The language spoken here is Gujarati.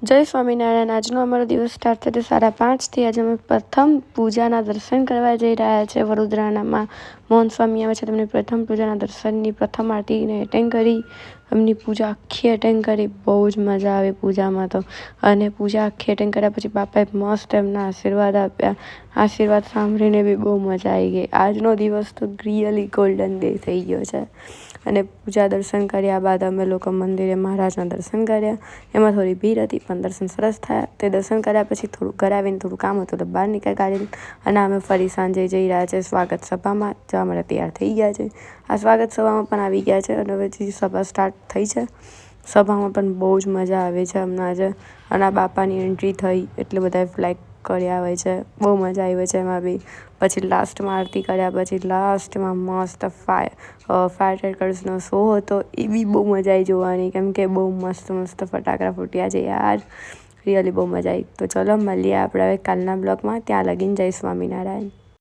જય સ્વામિનારાયણ। આજનો અમારો દિવસ સ્ટાર્ટ થયો 5:30થી। આજે અમે પ્રથમ પૂજાના દર્શન કરવા જઈ રહ્યા છે। વડોદરાનામાં મોહન સ્વામી આવે છે, તેમની પ્રથમ પૂજાના દર્શનની પ્રથમ આરતીને એટેન્ડ કરી, એમની પૂજા આખી એટેન્ડ કરી। બહુ જ મજા આવી પૂજામાં તો। અને પૂજા આખી એટેન્ડ કર્યા પછી બાપાએ મસ્ત એમના આશીર્વાદ આપ્યા। આશીર્વાદ સાંભળીને બી બહુ મજા આવી ગઈ। આજનો દિવસ તો રિયલી ગોલ્ડન ડે થઈ ગયો છે। અને પૂજા દર્શન કર્યા બાદ અમે લોકો મંદિરે મહારાજના દર્શન કર્યા। એમાં થોડી ભીડ હતી પણ દર્શન સરસ થયા। તે દર્શન કર્યા પછી થોડું ઘરે આવીને થોડું કામ હતું તો બહાર નીકળી કાઢી અને અમે ફરી સાંજે જઈ રહ્યા છે સ્વાગત સભામાં જવા માટે તૈયાર થઈ ગયા છે। આ સ્વાગત સભામાં પણ આવી ગયા છે અને હવે જે સભા સ્ટાર્ટ થઈ છે। સભામાં પણ બહુ જ મજા આવે છે હમણાં આજે। અને આ બાપાની એન્ટ્રી થઈ એટલે બધા ફ્લેગ કર્યા હોય છે, બહુ મજા આવી છે એમાં બી। પછી લાસ્ટમાં આરતી કર્યા પછી લાસ્ટમાં મસ્ત ફાયર ક્રેકર્સનો શો હતો, એ બી બહુ મજા આવી જોવાની, કેમ કે બહુ મસ્ત મસ્ત ફટાકડા ફૂટ્યા છે યાર, રિયલી બહુ મજા આવી। તો ચલો મળીએ આપણે હવે કાલના બ્લોગમાં, ત્યાં લગીને જય સ્વામિનારાયણ।